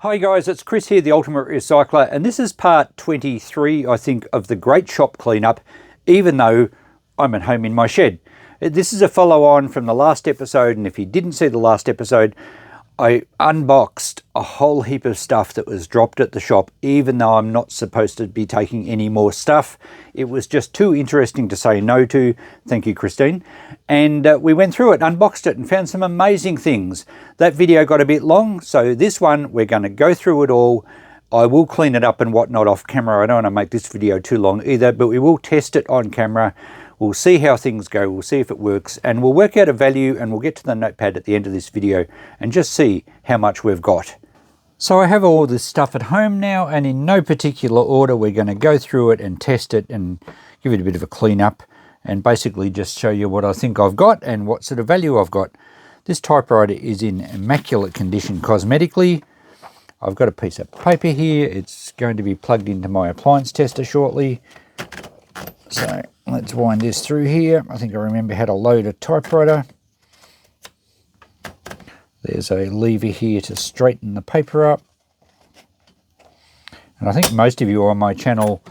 Hi guys, it's Chris here, the Ultimate Recycler, and this is part 23, I think, of the Great Shop Cleanup, even though I'm at home in my shed. This is a follow-on from the last episode, and if you didn't see the last episode, I unboxed a whole heap of stuff that was dropped at the shop, even though I'm not supposed to be taking any more stuff. It was just too interesting to say no to. Thank you, Christine. And we went through it, unboxed it, and found some amazing things. That video got a bit long, so this one, we're going to go through it all. I will clean it up and whatnot off camera. I don't want to make this video too long either, but we will test it on camera. We'll see how things go, we'll see if it works, and we'll work out a value, and we'll get to the notepad at the end of this video and just see how much we've got. So I have all this stuff at home now, and in no particular order we're going to go through it and test it and give it a bit of a clean up and basically just show you what I think I've got and what sort of value I've got. This typewriter is in immaculate condition cosmetically. I've got a piece of paper here. It's going to be plugged into my appliance tester shortly. So let's wind this through here. I think I remember how to load a typewriter. There's a lever here to straighten the paper up. And I think most of you on my channel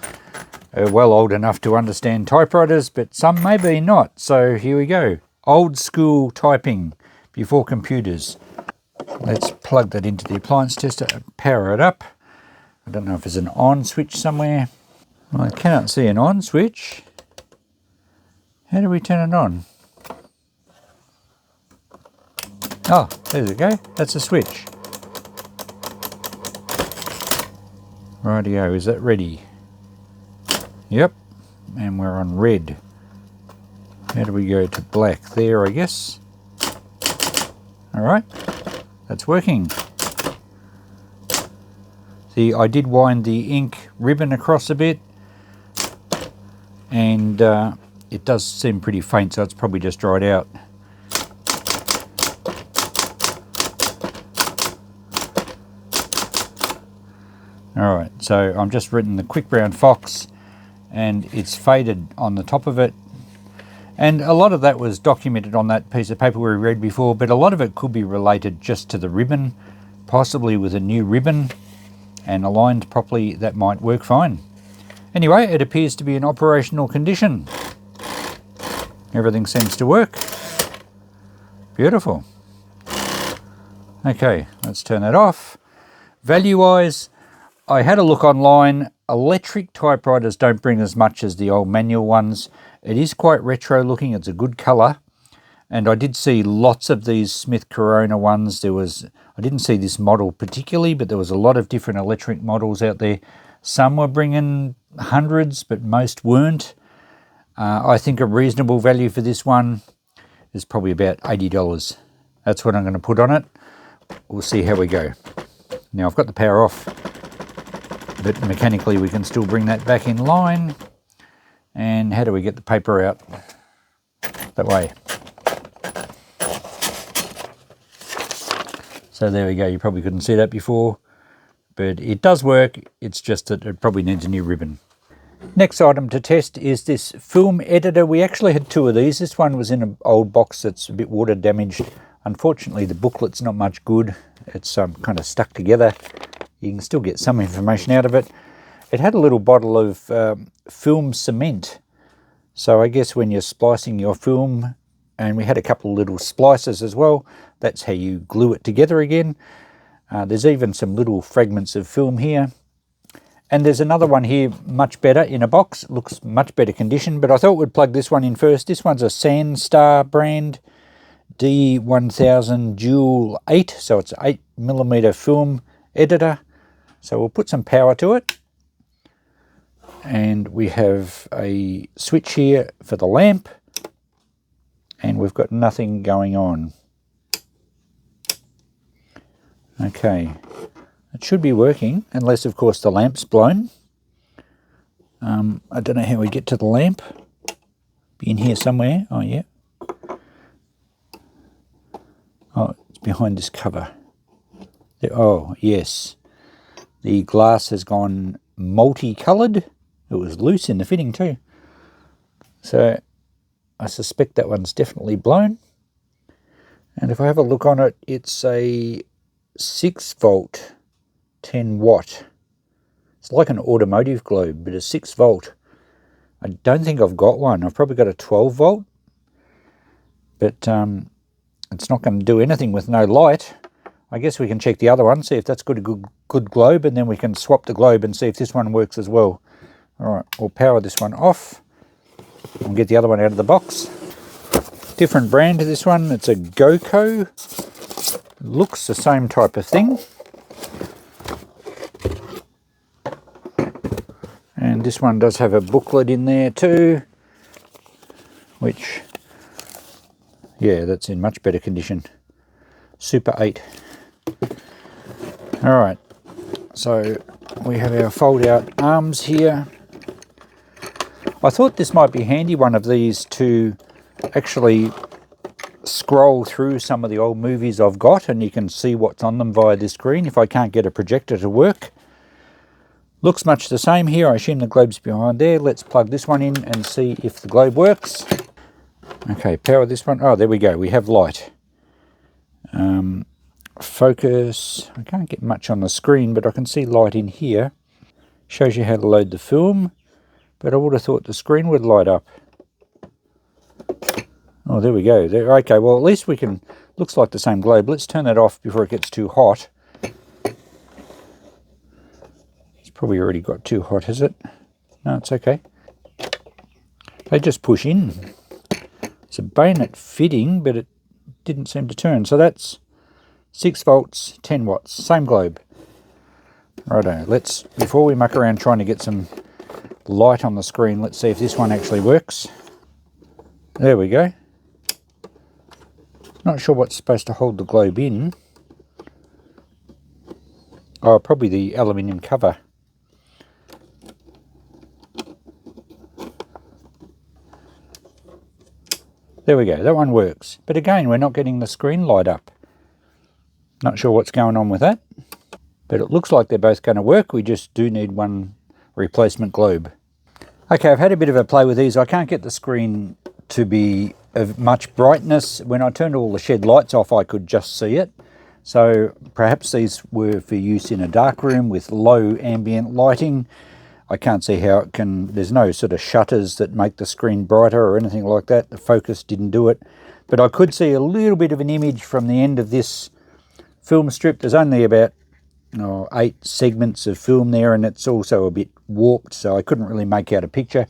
are well old enough to understand typewriters, but some maybe not. So here we go. Old school typing before computers. Let's plug that into the appliance tester and power it up. I don't know if there's an on switch somewhere. Well, I cannot see an on switch. How do we turn it on? Oh, there we go. That's a switch. Rightio, is that ready? Yep, and we're on red. How do we go to black? There, I guess. All right, that's working. See, I did wind the ink ribbon across a bit, and it does seem pretty faint, so it's probably just dried out. Alright, so I'm just written the quick brown fox, and it's faded on the top of it. And a lot of that was documented on that piece of paper we read before, but a lot of it could be related just to the ribbon, possibly with a new ribbon, and aligned properly, that might work fine. Anyway, it appears to be in operational condition. Everything seems to work. Beautiful. Okay, let's turn that off. Value-wise, I had a look online. Electric typewriters don't bring as much as the old manual ones. It is quite retro looking. It's a good colour. And I did see lots of these Smith Corona ones. I didn't see this model particularly, but there was a lot of different electric models out there. Some were bringing hundreds, but most weren't. I think a reasonable value for this one is probably about $80. That's what I'm going to put on it. We'll see how we go. Now I've got the power off, but mechanically we can still bring that back in line. And how do we get the paper out? That way. So there we go. You probably couldn't see that before, but it does work. It's just that it probably needs a new ribbon. Next item to test is this film editor. We actually had two of these. This one was in an old box that's a bit water damaged. Unfortunately, the booklet's not much good. It's kind of stuck together. You can still get some information out of it. It had a little bottle of film cement. So I guess when you're splicing your film, and we had a couple of little splices as well, that's how you glue it together again. There's even some little fragments of film here. And there's another one here, much better in a box. It looks much better condition, but I thought we'd plug this one in first. This one's a Sandstar brand, D1000 Dual 8, so it's 8mm film editor. So we'll put some power to it. And we have a switch here for the lamp, and we've got nothing going on. Okay. It should be working, unless of course the lamp's blown. I don't know how we get to the lamp. Be in here somewhere. Oh yeah. Oh, it's behind this cover. Oh yes. The glass has gone multicolored. It was loose in the fitting too. So I suspect that one's definitely blown. And if I have a look on it, it's a 6 volt 10 watt. It's like an automotive globe, but a 6 volt. I don't think I've got one. I've probably got a 12 volt, but it's not going to do anything with no light. I guess we can check the other one, see if that's got a good globe, and then we can swap the globe and see if this one works as well. All right, we'll power this one off and get the other one out of the box. Different brand to this one. It's a GoCo. Looks the same type of thing. And this one does have a booklet in there too, which, yeah, that's in much better condition. Super 8. All right, so we have our fold-out arms here. I thought this might be handy, one of these, to actually scroll through some of the old movies I've got, and you can see what's on them via this screen if I can't get a projector to work. Looks much the same here. I assume the globe's behind there. Let's plug this one in and see if the globe works. Okay, power this one. Oh, there we go. We have light. Focus. I can't get much on the screen, but I can see light in here. Shows you how to load the film, but I would have thought the screen would light up. Oh, there we go. There. Okay, well, at least we can... Looks like the same globe. Let's turn that off before it gets too hot. Probably already got too hot, has it? No, it's okay. They just push in. It's a bayonet fitting, but it didn't seem to turn. So that's 6 volts, 10 watts, same globe. Righto, let's, before we muck around trying to get some light on the screen, let's see if this one actually works. There we go. Not sure what's supposed to hold the globe in. Oh, probably the aluminium cover. There we go, that one works. But again, we're not getting the screen light up. Not sure what's going on with that. But it looks like they're both going to work. We just do need one replacement globe. Okay, I've had a bit of a play with these. I can't get the screen to be of much brightness. When I turned all the shed lights off, I could just see it. So perhaps these were for use in a dark room with low ambient lighting. I can't see how it can, there's no sort of shutters that make the screen brighter or anything like that. The focus didn't do it. But I could see a little bit of an image from the end of this film strip. There's only about 8 segments of film there, and it's also a bit warped, so I couldn't really make out a picture.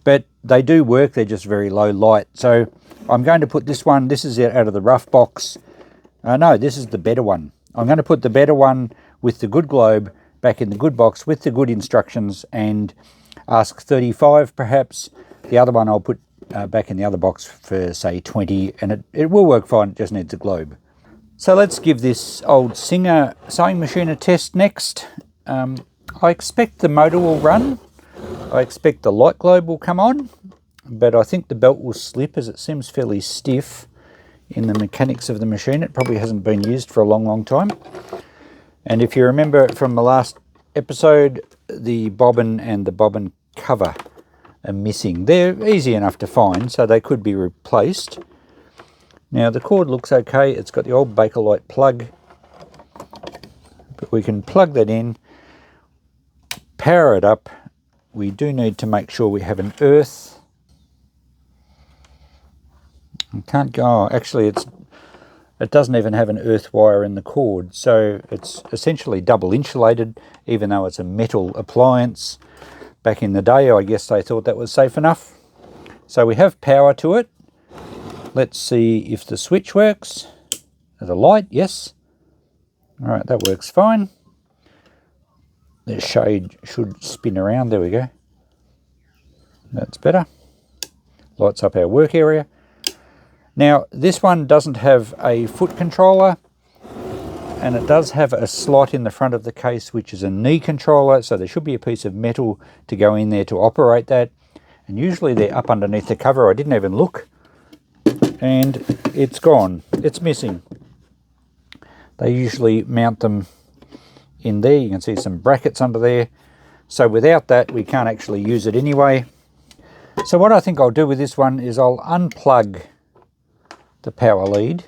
But they do work, they're just very low light. So I'm going to put this one, this is out of the rough box. No, this is the better one. I'm going to put the better one with the good globe back in the good box with the good instructions and ask 35 perhaps. The other one I'll put back in the other box for say 20, and it will work fine, it just needs a globe. So let's give this old Singer sewing machine a test next. I expect the motor will run. I expect the light globe will come on, but I think the belt will slip as it seems fairly stiff in the mechanics of the machine. It probably hasn't been used for a long time. And if you remember from the last episode, the bobbin and the bobbin cover are missing. They're easy enough to find, so they could be replaced. Now the cord looks okay. It's got the old Bakelite plug, but we can plug that in, power it up. We do need to make sure we have an earth. I can't go, oh, actually it doesn't even have an earth wire in the cord, so it's essentially double insulated, even though it's a metal appliance. Back in the day, I guess they thought that was safe enough. So we have power to it. Let's see if the switch works. The light, yes. All right, that works fine. The shade should spin around, there we go. That's better. Lights up our work area. Now, this one doesn't have a foot controller, and it does have a slot in the front of the case, which is a knee controller, so there should be a piece of metal to go in there to operate that. And usually they're up underneath the cover. I didn't even look. And it's gone. It's missing. They usually mount them in there. You can see some brackets under there. So without that, we can't actually use it anyway. So what I think I'll do with this one is I'll unplug the power lead,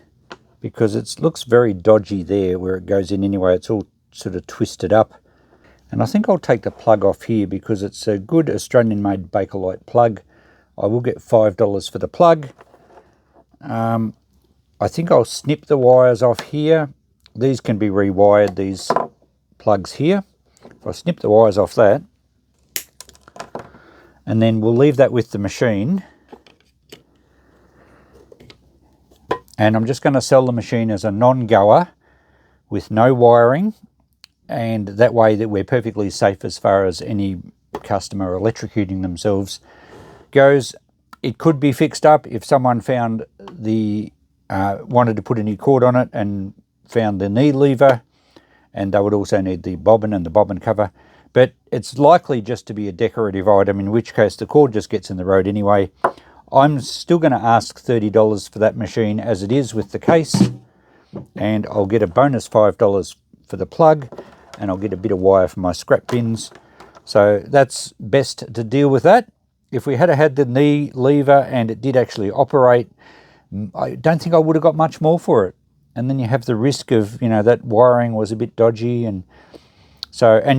because it looks very dodgy there where it goes in anyway. It's all sort of twisted up. And I think I'll take the plug off here because it's a good Australian-made Bakelite plug. I will get $5 for the plug. I think I'll snip the wires off here. These can be rewired, these plugs here. If I snip the wires off that, and then we'll leave that with the machine. And I'm just going to sell the machine as a non-goer with no wiring, and that way that we're perfectly safe as far as any customer electrocuting themselves goes. It could be fixed up if someone found the wanted to put a new cord on it and found the knee lever, and they would also need the bobbin and the bobbin cover. But it's likely just to be a decorative item, in which case the cord just gets in the road anyway. I'm still going to ask $30 for that machine as it is with the case, and I'll get a bonus $5 for the plug, and I'll get a bit of wire for my scrap bins. So that's best to deal with that. If we had had the knee lever and it did actually operate, I don't think I would have got much more for it. And then you have the risk of, you know, that wiring was a bit dodgy, and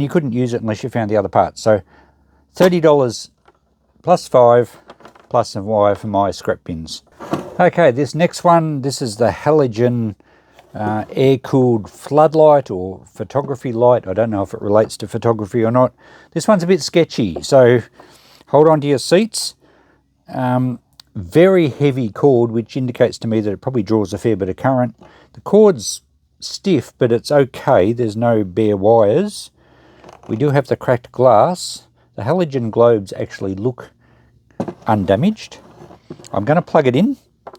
you couldn't use it unless you found the other parts. So $30 plus $5 plus some wire for my scrap bins. Okay, this next one, this is the halogen air-cooled floodlight or photography light. I don't know if it relates to photography or not. This one's a bit sketchy, so hold on to your seats. Very heavy cord, which indicates to me that it probably draws a fair bit of current. The cord's stiff, but it's okay. There's no bare wires. We do have the cracked glass. The halogen globes actually look undamaged. I'm going to plug it in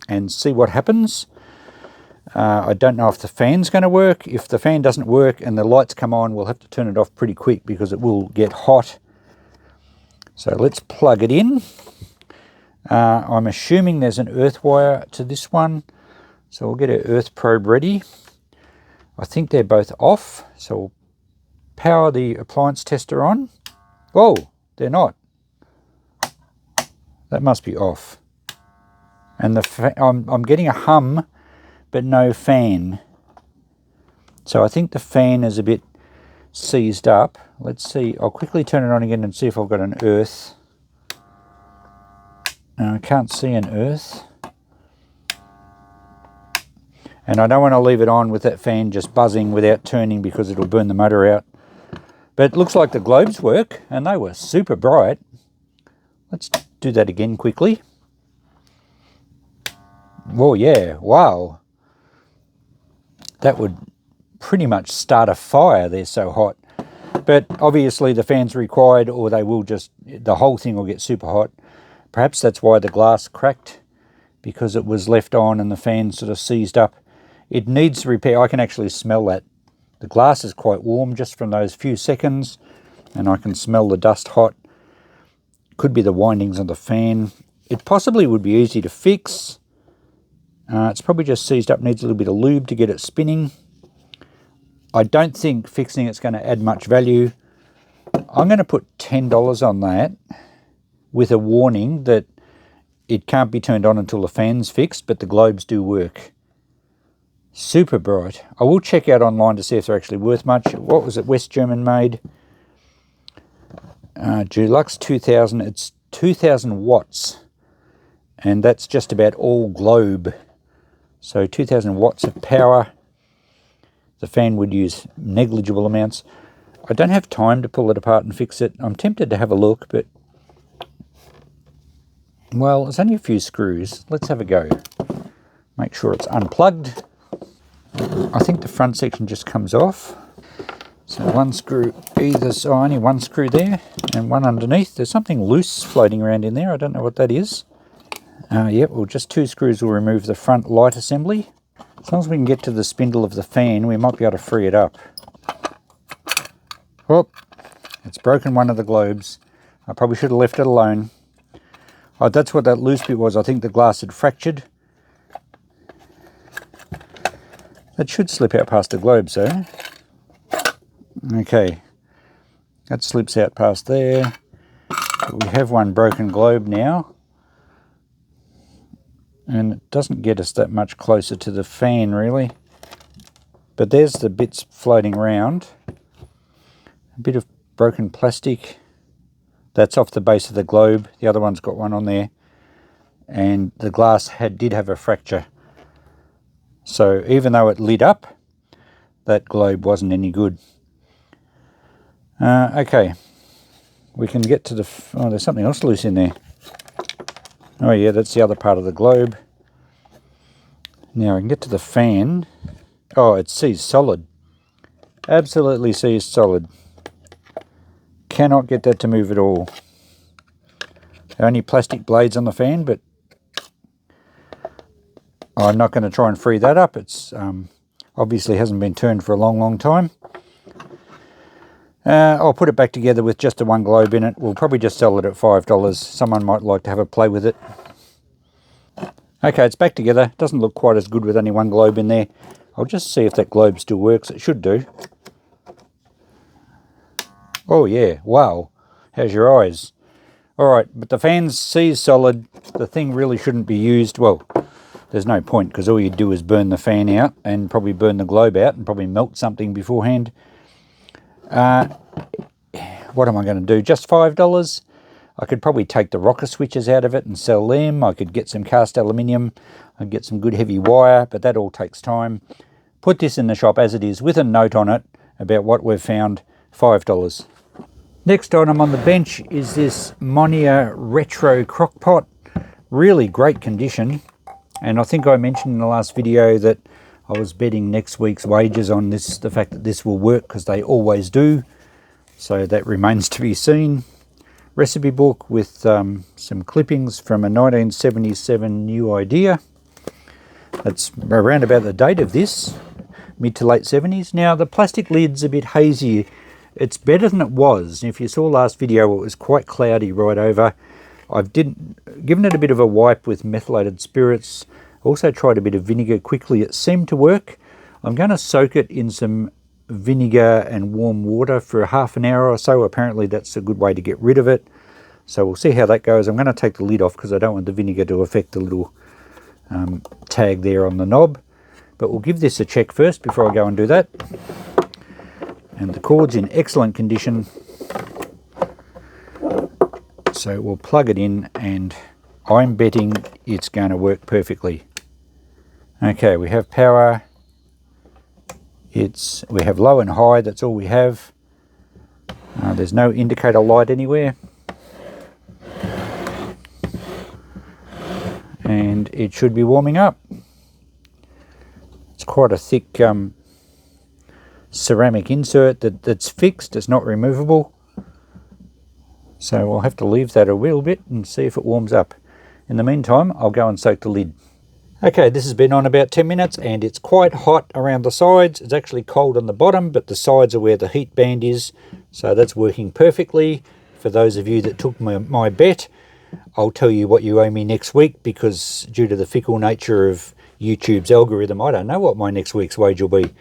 and see what happens. I don't know if the fan's going to work. If the fan doesn't work and the lights come on, we'll have to turn it off pretty quick because it will get hot. So let's plug it in. I'm assuming there's an earth wire to this one, so we'll get our earth probe ready. I think they're both off, so we'll power the appliance tester on. Whoa, they're not. That must be off. And I'm getting a hum, but no fan. So I think the fan is a bit seized up. Let's see, I'll quickly turn it on again and see if I've got an earth. I can't see an earth. And I don't want to leave it on with that fan just buzzing without turning because it'll burn the motor out. But it looks like the globes work, and they were super bright. Let's do that again quickly. Oh yeah, wow. That would pretty much start a fire, they're so hot. But obviously the fan's required, or they will just, the whole thing will get super hot. Perhaps that's why the glass cracked, because it was left on and the fan sort of seized up. It needs repair. I can actually smell that. The glass is quite warm just from those few seconds, and I can smell the dust hot. Could be the windings of the fan. It possibly would be easy to fix. It's probably just seized up, needs a little bit of lube to get it spinning. I don't think fixing it's going to add much value. I'm going to put $10 on that with a warning that it can't be turned on until the fan's fixed, but the globes do work. Super bright. I will check out online to see if they're actually worth much. What was it? West German made. Dulux 2000. It's 2000 watts. And that's just about all globe. So 2000 watts of power. The fan would use negligible amounts. I don't have time to pull it apart and fix it. I'm tempted to have a look, but well, it's only a few screws. Let's have a go. Make sure it's unplugged. I think the front section just comes off. So one screw either side, only one screw there and one underneath. There's something loose floating around in there. I don't know what that is. Yep, well, just two screws will remove the front light assembly. As long as we can get to the spindle of the fan, we might be able to free it up. Oh, it's broken one of the globes. I probably should have left it alone. Oh, that's what that loose bit was. I think the glass had fractured. That should slip out past the globe, so. Okay, that slips out past there. But we have one broken globe now. And it doesn't get us that much closer to the fan, really. But there's the bits floating around. A bit of broken plastic. That's off the base of the globe. The other one's got one on there. And the glass did have a fracture. So even though it lit up, that globe wasn't any good. Okay, we can get to the... Oh, there's something else loose in there. Oh yeah, that's the other part of the globe. Now I can get to the fan. Oh, it sees solid. Absolutely sees solid. Cannot get that to move at all. Only plastic blades on the fan, but I'm not going to try and free that up. It's obviously hasn't been turned for a long time. I'll put it back together with just the one globe in it. We'll probably just sell it at $5. Someone might like to have a play with it. Okay, it's back together. Doesn't look quite as good with only one globe in there. I'll just see if that globe still works. It should do. Oh yeah, wow. How's your eyes? Alright, but the fan sees solid. The thing really shouldn't be used. Well, there's no point because all you do is burn the fan out and probably burn the globe out and probably melt something beforehand. What am I going to do? Just $5? I could probably take the rocker switches out of it and sell them. I could get some cast aluminium. I'd get some good heavy wire, but that all takes time. Put this in the shop as it is with a note on it about what we've found. $5. Next item on the bench is this Monia Retro Crockpot. Really great condition. And I think I mentioned in the last video that I was betting next week's wages on this, the fact that this will work, because they always do. So that remains to be seen. Recipe book with some clippings from a 1977 new idea. That's around about the date of this, mid to late 70s. Now the plastic lid's a bit hazy. It's better than it was. If you saw last video, it was quite cloudy right over. I've given it a bit of a wipe with methylated spirits. Also tried a bit of vinegar quickly. It seemed to work. I'm going to soak it in some vinegar and warm water for half an hour or so. Apparently that's a good way to get rid of it. So we'll see how that goes. I'm going to take the lid off because I don't want the vinegar to affect the little tag there on the knob. But we'll give this a check first before I go and do that. And the cord's in excellent condition. So we'll plug it in and I'm betting it's going to work perfectly. Okay, we have power. We have low and high, that's all we have. There's no indicator light anywhere. And it should be warming up. It's quite a thick ceramic insert that's fixed, it's not removable. So I'll have to leave that a little bit and see if it warms up. In the meantime, I'll go and soak the lid. Okay, this has been on about 10 minutes and it's quite hot around the sides. It's actually cold on the bottom, but the sides are where the heat band is. So that's working perfectly. For those of you that took my bet, I'll tell you what you owe me next week, because due to the fickle nature of YouTube's algorithm, I don't know what my next week's wage will be.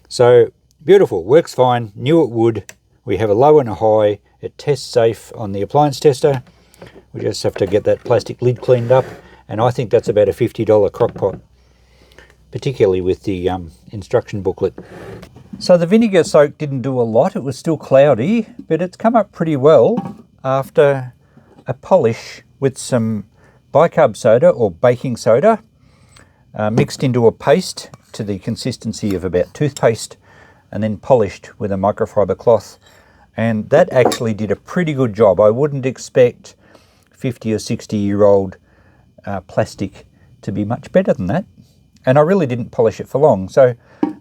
So beautiful, works fine, knew it would. We have a low and a high. It tests safe on the appliance tester. We just have to get that plastic lid cleaned up, and I think that's about a $50 crock pot, particularly with the instruction booklet. So the vinegar soak didn't do a lot. It was still cloudy, but it's come up pretty well after a polish with some bicarb soda or baking soda mixed into a paste to the consistency of about toothpaste, and then polished with a microfiber cloth. And that actually did a pretty good job. I wouldn't expect 50 or 60-year-old plastic to be much better than that. And I really didn't polish it for long. So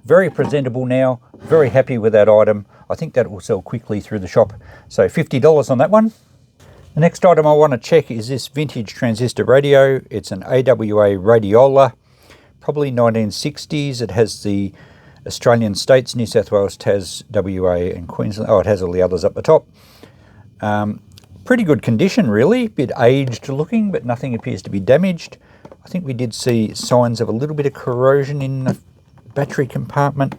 very presentable now, very happy with that item. I think that will sell quickly through the shop. So $50 on that one. The next item I want to check is this vintage transistor radio. It's an AWA radiola, probably 1960s. It has the Australian states, New South Wales, Tas, WA and Queensland. Oh, it has all the others up the top. Pretty good condition really, bit aged looking, but nothing appears to be damaged. I think we did see signs of a little bit of corrosion in the battery compartment.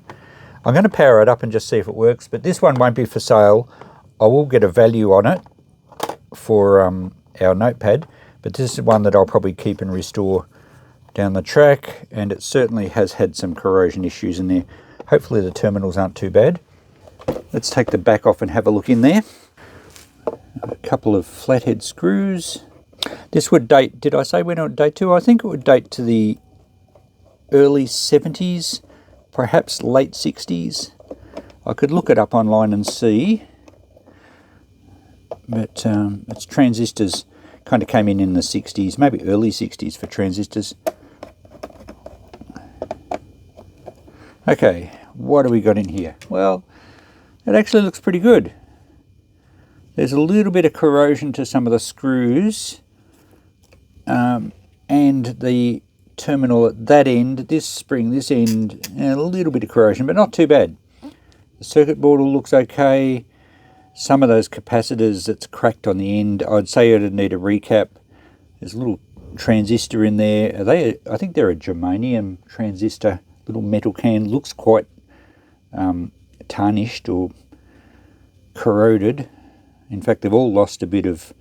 I'm going to power it up and just see if it works, but this one won't be for sale. I will get a value on it for our notepad, but this is one that I'll probably keep and restore down the track, and it certainly has had some corrosion issues in there. Hopefully the terminals aren't too bad. Let's take the back off and have a look in there. A couple of flathead screws. This would date, did I say when it would date to? I think it would date to the early 70s, perhaps late 60s. I could look it up online and see, but its transistors kind of came in the 60s, maybe early 60s for transistors. Okay, what do we got in here? Well, it actually looks pretty good. There's a little bit of corrosion to some of the screws, and the terminal at that end, this spring, this end, a little bit of corrosion, but not too bad. The circuit board all looks okay. Some of those capacitors that's cracked on the end, I'd say it'd need a recap. There's a little transistor in there. I think they're a germanium transistor, little metal can. Looks quite tarnished or corroded. In fact, they've all lost a bit of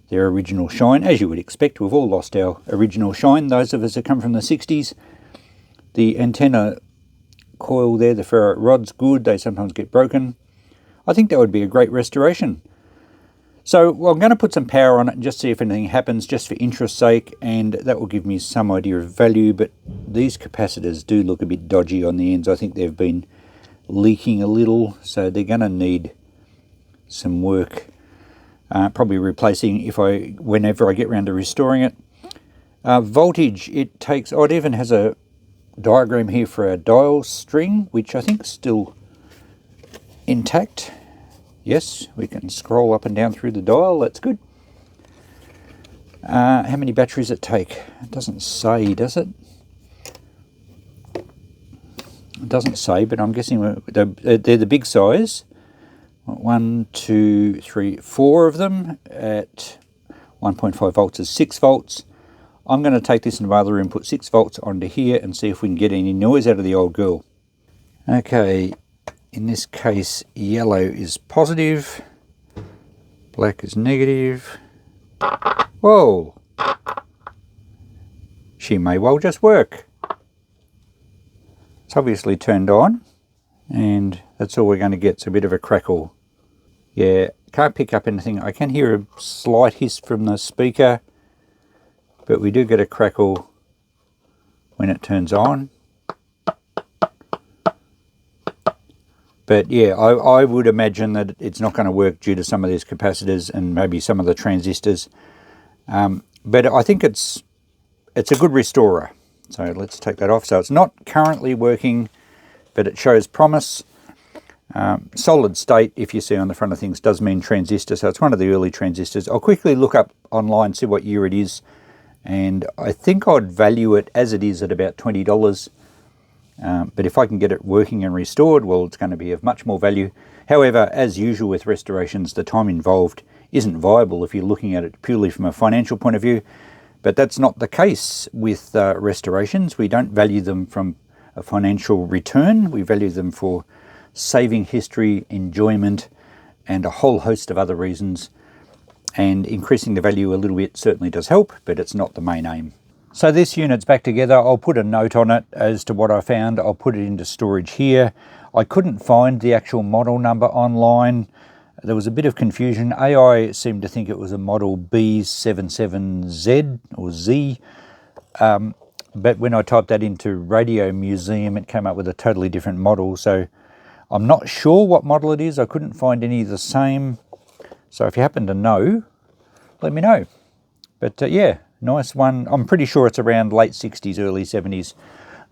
their original shine. As you would expect, we've all lost our original shine, those of us that come from the 60s. The antenna coil there, the ferrite rod's good. They sometimes get broken. I think that would be a great restoration. So I'm going to put some power on it and just see if anything happens, just for interest's sake, and that will give me some idea of value. But these capacitors do look a bit dodgy on the ends. I think they've been leaking a little, so they're going to need some work. Probably replacing whenever I get around to restoring it. Voltage, it takes, it even has a diagram here for a dial string, which I think is still intact. Yes, we can scroll up and down through the dial, that's good. How many batteries it take? It doesn't say, does it? It doesn't say, but I'm guessing they're the big size. 1, 2, 3, 4 of them at 1.5 volts is 6 volts. I'm going to take this into my other room, put 6 volts onto here and see if we can get any noise out of the old girl. Okay, in this case yellow is positive, black is negative. Whoa! She may well just work. It's obviously turned on, and that's all we're going to get. It's a bit of a crackle. Yeah, can't pick up anything. I can hear a slight hiss from the speaker, but we do get a crackle when it turns on. But yeah, I would imagine that it's not going to work due to some of these capacitors and maybe some of the transistors. But I think it's a good restorer. So let's take that off. So it's not currently working, but it shows promise. Solid state, if you see on the front of things, does mean transistor, so it's one of the early transistors. I'll quickly look up online, see what year it is, and I think I'd value it as it is at about $20. But if I can get it working and restored, well, it's going to be of much more value. However, as usual with restorations, the time involved isn't viable if you're looking at it purely from a financial point of view. But that's not the case with restorations. We don't value them from a financial return. We value them for saving history, enjoyment, and a whole host of other reasons. And increasing the value a little bit certainly does help, but it's not the main aim. So this unit's back together. I'll put a note on it as to what I found. I'll put it into storage here. I couldn't find the actual model number online. There was a bit of confusion. AI seemed to think it was a model B77Z or Z. But when I typed that into Radio Museum, it came up with a totally different model. So I'm not sure what model it is. I couldn't find any the same. So if you happen to know, let me know. But yeah, nice one. I'm pretty sure it's around late 60s, early 70s.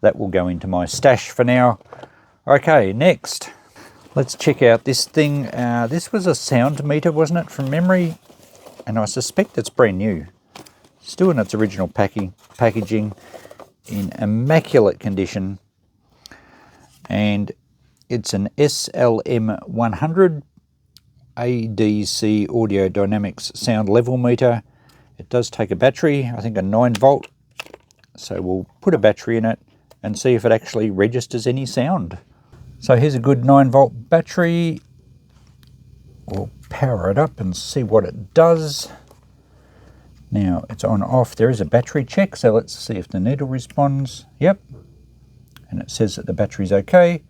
That will go into my stash for now. Okay, next. Let's check out this thing. This was a sound meter, wasn't it, from memory? And I suspect it's brand new. Still in its original packaging, in immaculate condition. And it's an SLM100 ADC Audio Dynamics sound level meter. It does take a battery, I think a 9 volt. So we'll put a battery in it and see if it actually registers any sound. So here's a good 9 volt battery. We'll power it up and see what it does. Now it's on off. There is a battery check, so let's see if the needle responds. Yep. And it says that the battery's okay.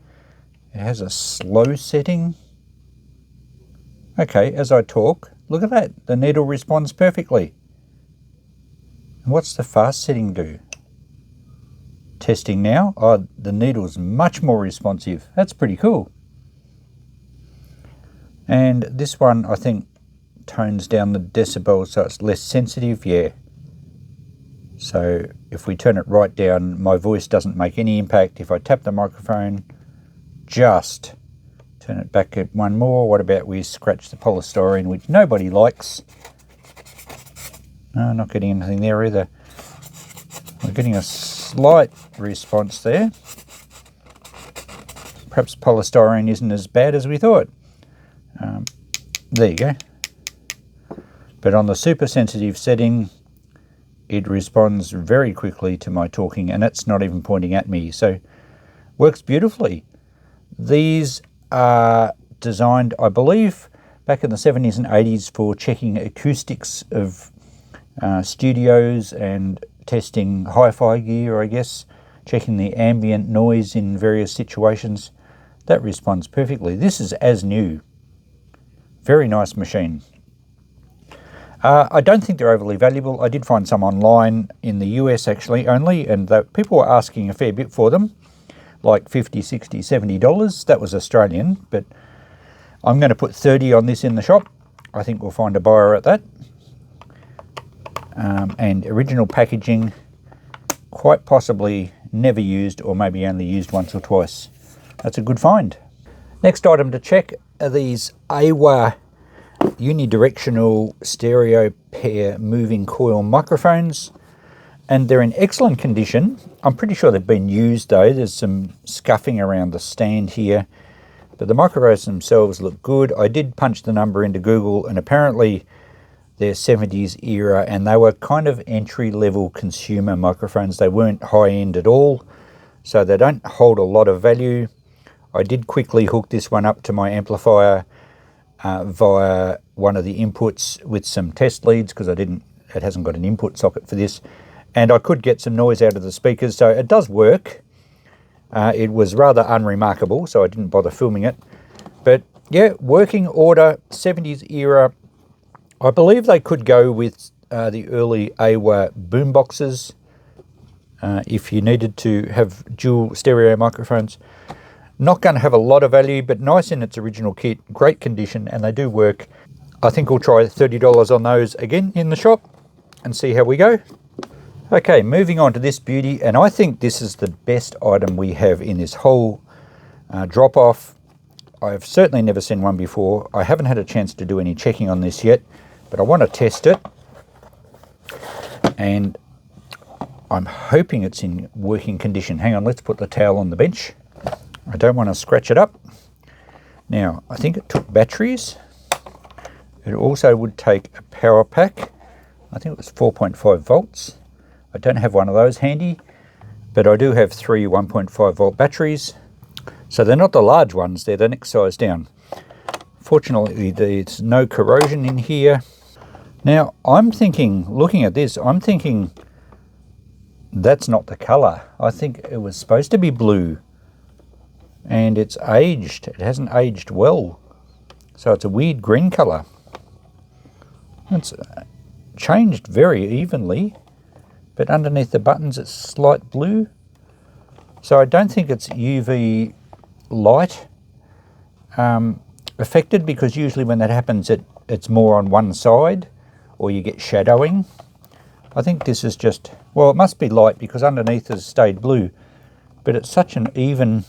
It has a slow setting. Okay, as I talk, look at that. The needle responds perfectly. And what's the fast setting do? Testing now. Oh, the needle's much more responsive. That's pretty cool. And this one, I think, tones down the decibels so it's less sensitive. Yeah. So if we turn it right down, my voice doesn't make any impact. If I tap the microphone, just turn it back at one more. What about we scratch the polystyrene, which nobody likes? No, not getting anything there either. We're getting a slight response there. Perhaps polystyrene isn't as bad as we thought. There you go. But on the super sensitive setting, it responds very quickly to my talking, and it's not even pointing at me. So works beautifully. These are designed, I believe, back in the 70s and 80s for checking acoustics of studios and testing hi-fi gear, I guess, checking the ambient noise in various situations. That responds perfectly. This is as new. Very nice machine. I don't think they're overly valuable. I did find some online in the US actually only, and people were asking a fair bit for them, like $50, $60, $70. That was Australian, but I'm going to put 30 on this in the shop. I think we'll find a buyer at that. And original packaging, quite possibly never used, or maybe only used once or twice. That's a good find. Next item to check are these AWA unidirectional stereo pair moving coil microphones, and they're in excellent condition. I'm pretty sure they've been used though. There's some scuffing around the stand here, but the microphones themselves look good. I did punch the number into Google, and apparently they're 70s era, and they were kind of entry-level consumer microphones. They weren't high-end at all, so they don't hold a lot of value. I did quickly hook this one up to my amplifier via one of the inputs with some test leads, because it hasn't got an input socket for this, and I could get some noise out of the speakers, so it does work. It was rather unremarkable, so I didn't bother filming it. But yeah, working order, 70s era. I believe they could go with the early AWA boomboxes if you needed to have dual stereo microphones. Not going to have a lot of value, but nice in its original kit, great condition, and they do work. I think we'll try $30 on those again in the shop and see how we go. Okay, moving on to this beauty, and I think this is the best item we have in this whole drop-off. I've certainly never seen one before. I haven't had a chance to do any checking on this yet, but I want to test it, and I'm hoping it's in working condition. Hang on, let's put the towel on the bench. I don't want to scratch it up. Now, I think it took batteries. It also would take a power pack. I think it was 4.5 volts. I don't have one of those handy, but I do have 3 1.5 volt batteries. So they're not the large ones, they're the next size down. Fortunately, there's no corrosion in here. Now, I'm thinking, looking at this, I'm thinking that's not the color. I think it was supposed to be blue, and it's aged. It hasn't aged well. So it's a weird green color. It's changed very evenly, but underneath the buttons it's slight blue. So I don't think it's UV light affected, because usually when that happens it's more on one side, or you get shadowing. I think this is just, well, it must be light because underneath has stayed blue, but it's such an even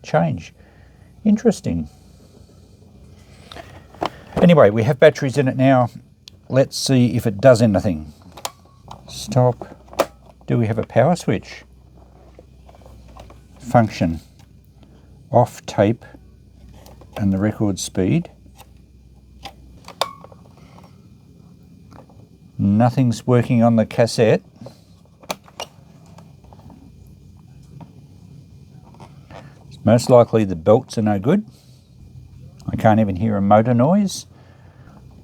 change. Interesting. Anyway, we have batteries in it now. Let's see if it does anything. Stop. Do we have a power switch? Function. Off tape and the record speed. Nothing's working on the cassette. Most likely the belts are no good. I can't even hear a motor noise.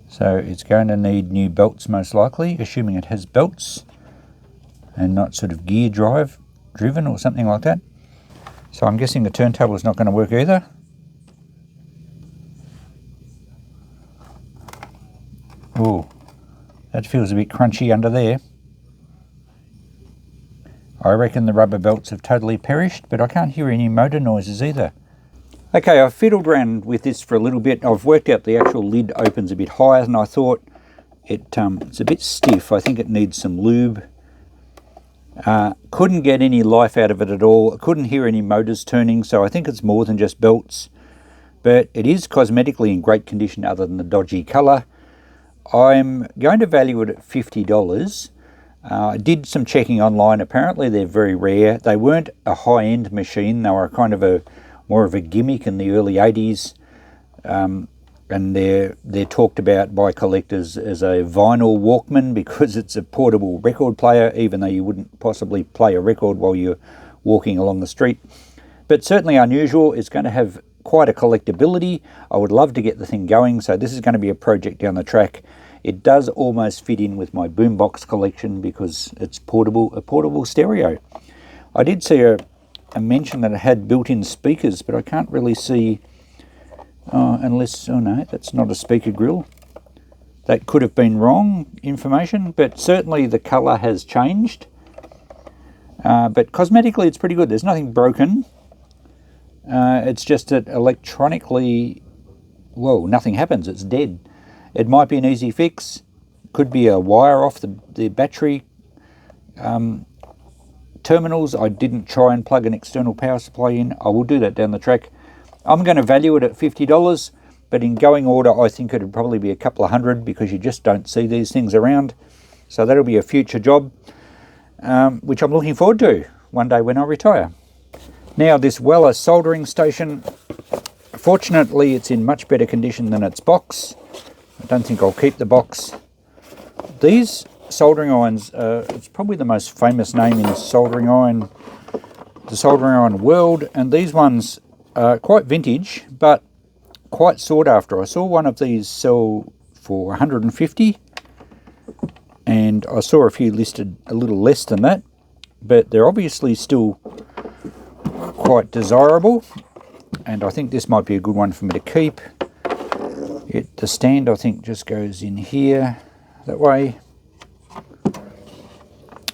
So it's going to need new belts most likely, assuming it has belts and not sort of gear drive driven or something like that. So I'm guessing the turntable is not going to work either. Ooh, that feels a bit crunchy under there. I reckon the rubber belts have totally perished, but I can't hear any motor noises either. Okay, I've fiddled around with this for a little bit. I've worked out the actual lid opens a bit higher than I thought. It's a bit stiff. I think it needs some lube. Couldn't get any life out of it at all. Couldn't hear any motors turning, so I think it's more than just belts. But it is cosmetically in great condition other than the dodgy colour. I'm going to value it at $50. I did some checking online. Apparently they're very rare. They weren't a high-end machine. They were kind of more of a gimmick in the early 80s. And they're talked about by collectors as a vinyl Walkman because it's a portable record player, even though you wouldn't possibly play a record while you're walking along the street. But certainly unusual. It's going to have quite a collectability. I would love to get the thing going, so this is going to be a project down the track. It does almost fit in with my boombox collection because it's a portable stereo. I did see a mention that it had built-in speakers, but I can't really see, oh no, that's not a speaker grill. That could have been wrong information, but certainly the colour has changed. But cosmetically it's pretty good. There's nothing broken. It's just that electronically, whoa, nothing happens. It's dead. It might be an easy fix. Could be a wire off the battery terminals. I didn't try and plug an external power supply in. I will do that down the track. I'm going to value it at $50, but in going order I think it would probably be a couple of hundred because you just don't see these things around. So that'll be a future job, which I'm looking forward to one day when I retire. Now this Weller soldering station, fortunately it's in much better condition than its box. I don't think I'll keep the box. These soldering irons, it's probably the most famous name in the soldering iron world, and these ones are quite vintage but quite sought after. I saw one of these sell for 150 and I saw a few listed a little less than that, but they're obviously still quite desirable, and I think this might be a good one for me to keep. The stand I think just goes in here that way,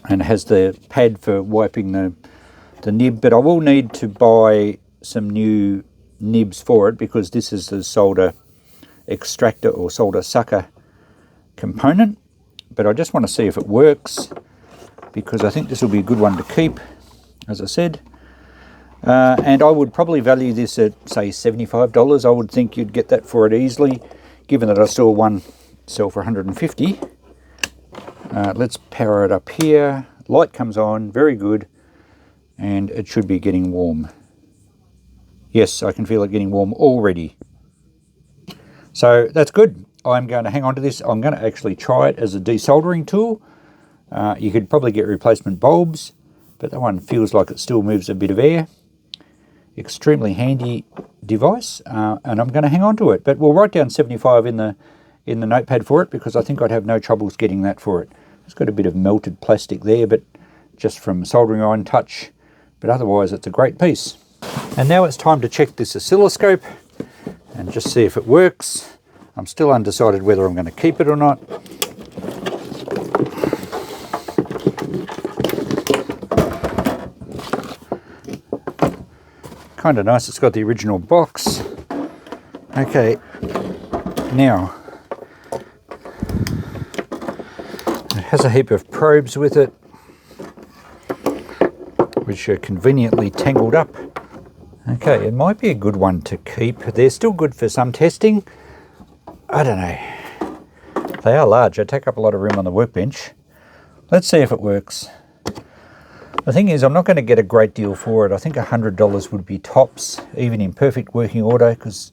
and it has the pad for wiping the nib, but I will need to buy some new nibs for it because this is the solder extractor or solder sucker component. But I just want to see if it works because I think this will be a good one to keep, as I said. And I would probably value this at say $75. I would think you'd get that for it easily, given that I saw one sell for 150. Let's power it up here. Light comes on, very good, and it should be getting warm. Yes, I can feel it getting warm already. So that's good. I'm going to hang on to this. I'm going to actually try it as a desoldering tool. You could probably get replacement bulbs, but that one feels like it still moves a bit of air. Extremely handy device, and I'm going to hang on to it. But we'll write down 75 in the notepad for it because I think I'd have no troubles getting that for it. It's got a bit of melted plastic there, but just from soldering iron touch. But otherwise, it's a great piece. And now it's time to check this oscilloscope and just see if it works. I'm still undecided whether I'm going to keep it or not. Kind of nice, it's got the original box. Okay, now it has a heap of probes with it, which are conveniently tangled up. Okay, it might be a good one to keep. They're still good for some testing. I don't know. They are large, they take up a lot of room on the workbench. Let's see if it works. The thing is, I'm not going to get a great deal for it. I think $100 would be tops, even in perfect working order, because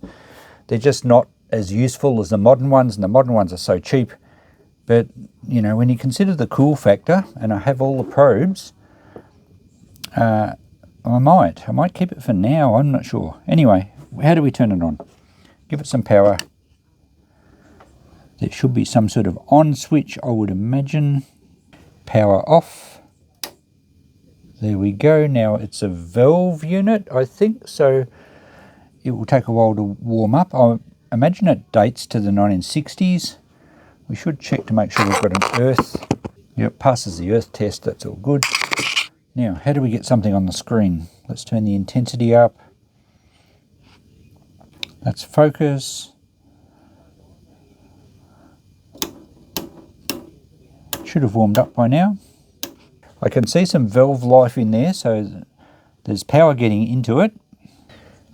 they're just not as useful as the modern ones, and the modern ones are so cheap. But, you know, when you consider the cool factor, and I have all the probes, I might keep it for now, I'm not sure. Anyway, how do we turn it on? Give it some power. There should be some sort of on switch, I would imagine. Power off. There we go. Now it's a valve unit, I think, so it will take a while to warm up. I imagine it dates to the 1960s. We should check to make sure we've got an earth. Yep, passes the earth test, that's all good. Now, how do we get something on the screen? Let's turn the intensity up. Let's focus. Should have warmed up by now. I can see some valve life in there, so there's power getting into it.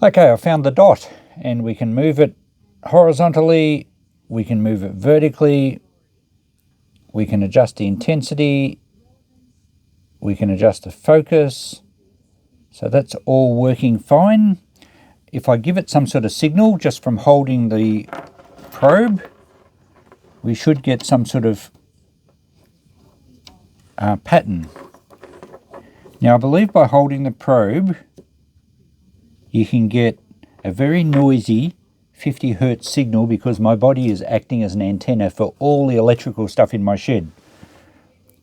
Okay, I found the dot, and we can move it horizontally, we can move it vertically, we can adjust the intensity, we can adjust the focus. So that's all working fine. If I give it some sort of signal just from holding the probe, we should get some sort of pattern. Now I believe by holding the probe you can get a very noisy 50 Hertz signal because my body is acting as an antenna for all the electrical stuff in my shed.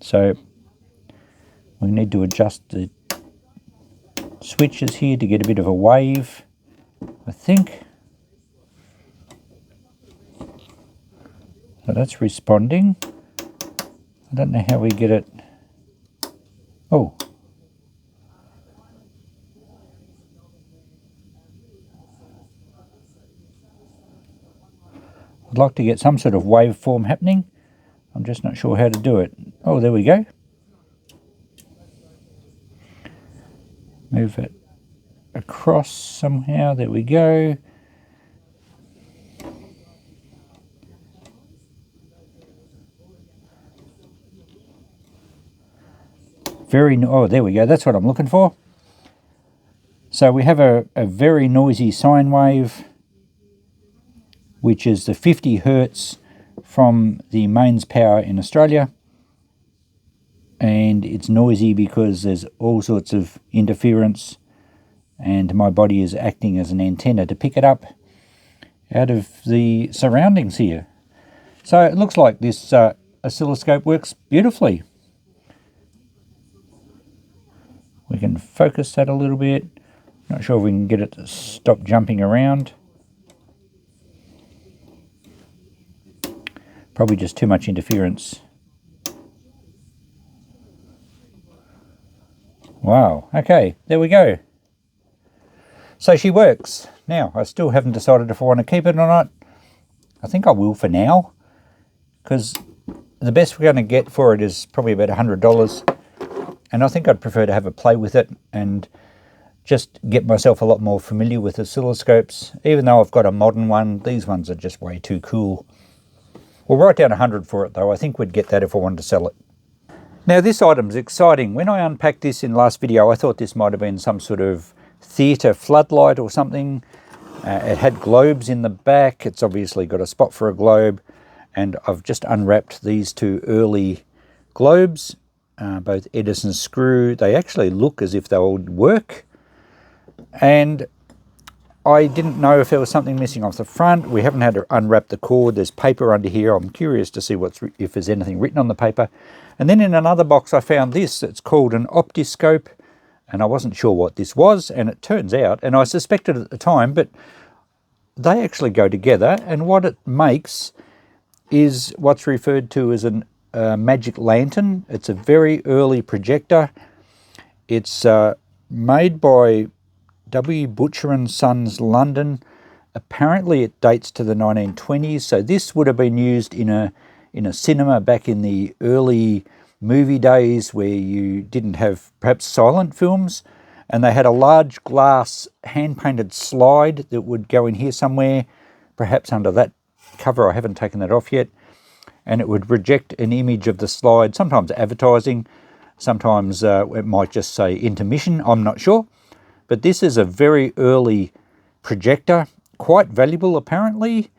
So we need to adjust the switches here to get a bit of a wave, I think. So that's responding. I don't know how we get it. Oh. I'd like to get some sort of waveform happening. I'm just not sure how to do it. Oh, there we go. Move it across somehow. There we go. Oh, there we go. That's what I'm looking for. So we have a very noisy sine wave, which is the 50 Hertz from the mains power in Australia. And it's noisy because there's all sorts of interference, and my body is acting as an antenna to pick it up out of the surroundings here. So it looks like this oscilloscope works beautifully. We can focus that a little bit. Not sure if we can get it to stop jumping around. Probably just too much interference. Wow, okay, there we go. So she works. Now, I still haven't decided if I want to keep it or not. I think I will for now, because the best we're going to get for it is probably about $100. And I think I'd prefer to have a play with it and just get myself a lot more familiar with oscilloscopes. Even though I've got a modern one, these ones are just way too cool. We'll write down 100 for it though. I think we'd get that if I wanted to sell it. Now this item's exciting. When I unpacked this in the last video, I thought this might have been some sort of theatre floodlight or something. It had globes in the back. It's obviously got a spot for a globe. And I've just unwrapped these two early globes, both Edison screw. They actually look as if they would work. And I didn't know if there was something missing off the front. We haven't had to unwrap the cord. There's paper under here. I'm curious to see if there's anything written on the paper. And then in another box I found this. It's called an optiscope. And I wasn't sure what this was. And it turns out, and I suspected at the time, but they actually go together. And what it makes is what's referred to as a magic lantern. It's a very early projector. It's made by W. Butcher and Sons, London. Apparently it dates to the 1920s. So this would have been used in a cinema back in the early movie days where you didn't have perhaps silent films, and they had a large glass hand-painted slide that would go in here somewhere, perhaps under that cover. I haven't taken that off yet. And it would project an image of the slide, sometimes advertising, sometimes it might just say intermission, I'm not sure. But this is a very early projector, quite valuable apparently.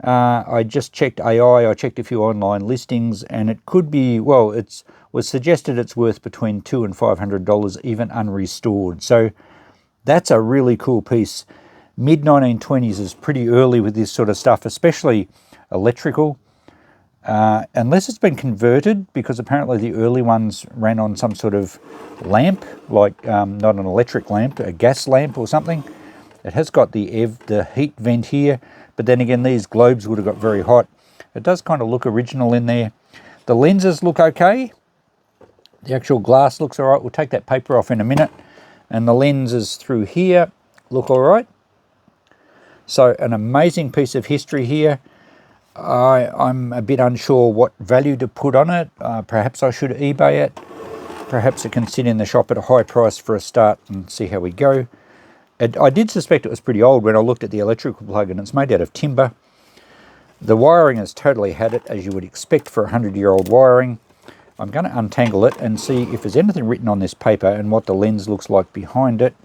I just checked AI, I checked a few online listings, and it could be, well, it was suggested it's worth between $200 and $500, even unrestored. So that's a really cool piece. Mid-1920s is pretty early with this sort of stuff, especially electrical. unless it's been converted, because apparently the early ones ran on some sort of lamp, like not an electric lamp, a gas lamp or something. It has got the heat vent here, but then again these globes would have got very hot. It does kind of look original in there. The lenses look okay. The actual glass looks all right. We'll take that paper off in a minute. And the lenses through here look all right. So an amazing piece of history here. I'm a bit unsure what value to put on it. Perhaps I should eBay it. Perhaps it can sit in the shop at a high price for a start and see how we go. I did suspect it was pretty old when I looked at the electrical plug, and it's made out of timber. The wiring has totally had it, as you would expect for 100-year-old wiring. I'm going to untangle it and see if there's anything written on this paper and what the lens looks like behind it.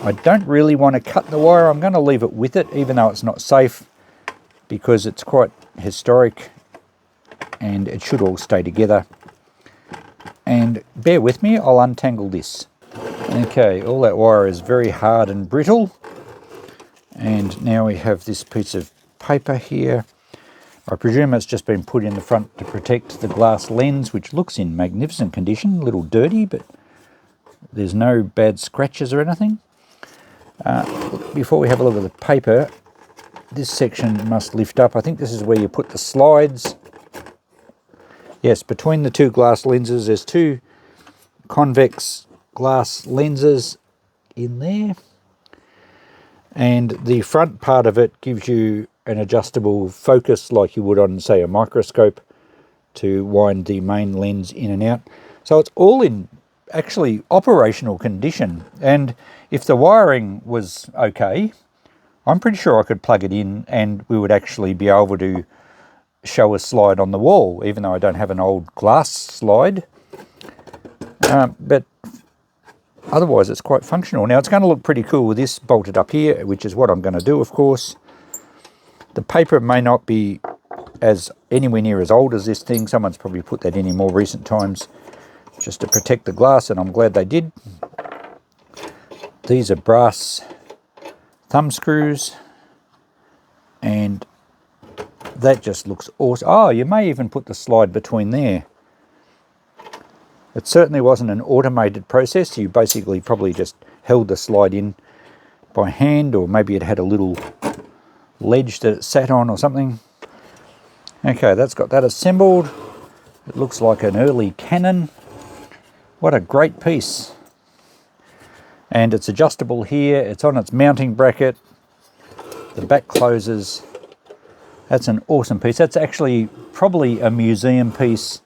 I don't really want to cut the wire. I'm going to leave it with it, even though it's not safe, because it's quite historic and it should all stay together. And bear with me, I'll untangle this. Okay, all that wire is very hard and brittle. And now we have this piece of paper here. I presume it's just been put in the front to protect the glass lens, which looks in magnificent condition, a little dirty, but there's no bad scratches or anything. Before we have a look at the paper, this section must lift up. I think this is where you put the slides. Yes, between the two glass lenses, there's two convex glass lenses in there. And the front part of it gives you an adjustable focus like you would on, say, a microscope to wind the main lens in and out. So it's all in actually operational condition. And if the wiring was okay, I'm pretty sure I could plug it in and we would actually be able to show a slide on the wall, even though I don't have an old glass slide. But otherwise it's quite functional. Now it's going to look pretty cool with this bolted up here, which is what I'm going to do, of course. The paper may not be anywhere near as old as this thing. Someone's probably put that in more recent times just to protect the glass, and I'm glad they did. These are brass thumb screws, and that just looks awesome. Oh, you may even put the slide between there. It certainly wasn't an automated process. You basically probably just held the slide in by hand, or maybe it had a little ledge that it sat on or something. Okay, that's got that assembled. It looks like an early cannon. What a great piece. And it's adjustable here. It's on its mounting bracket. The back closes. That's an awesome piece. That's actually probably a museum piece,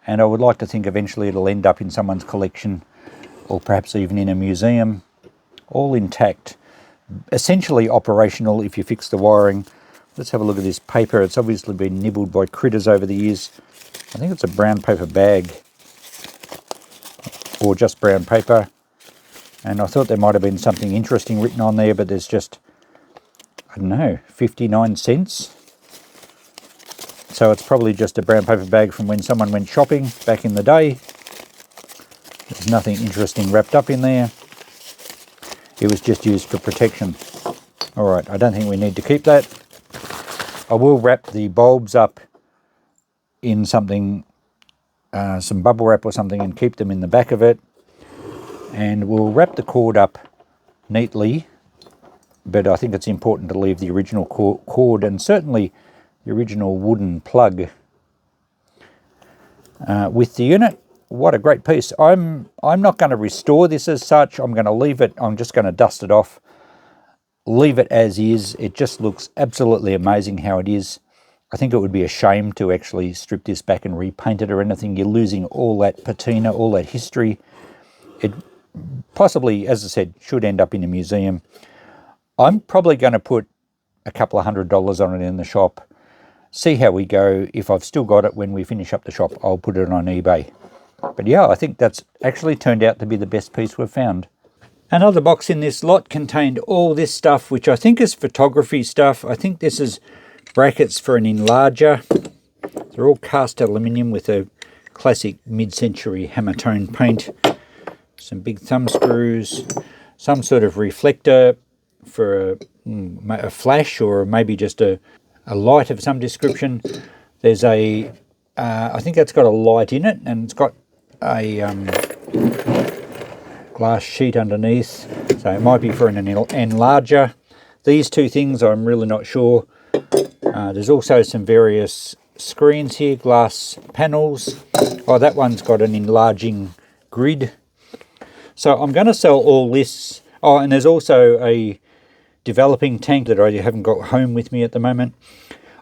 and I would like to think eventually it'll end up in someone's collection, or perhaps even in a museum. All intact. Essentially operational if you fix the wiring. Let's have a look at this paper. It's obviously been nibbled by critters over the years. I think it's a brown paper bag, or just brown paper. And I thought there might have been something interesting written on there, but there's just, I don't know, 59 cents. So it's probably just a brown paper bag from when someone went shopping back in the day. There's nothing interesting wrapped up in there. It was just used for protection. All right, I don't think we need to keep that. I will wrap the bulbs up in something, some bubble wrap or something, and keep them in the back of it. And we'll wrap the cord up neatly, but I think it's important to leave the original cord and certainly the original wooden plug with the unit. What a great piece. I'm not going to restore this as such. I'm going to leave it. I'm just going to dust it off, leave it as is. It just looks absolutely amazing how it is. I think it would be a shame to actually strip this back and repaint it or anything. You're losing all that patina, all that history. It possibly, as I said, should end up in a museum. I'm probably going to put a couple of $100 on it in the shop. See how we go. If I've still got it when we finish up the shop, I'll put it on eBay. But yeah, I think that's actually turned out to be the best piece we've found. Another box in this lot contained all this stuff, which I think is photography stuff. I think this is brackets for an enlarger. They're all cast aluminium with a classic mid-century hammer-tone paint. Some big thumb screws, some sort of reflector for a flash, or maybe just a light of some description. There's a, I think that's got a light in it, and it's got a glass sheet underneath, so it might be for an enlarger. These two things I'm really not sure. There's also some various screens here, glass panels. Oh, that one's got an enlarging grid. So I'm going to sell all this. Oh, and there's also a developing tank that I haven't got home with me at the moment.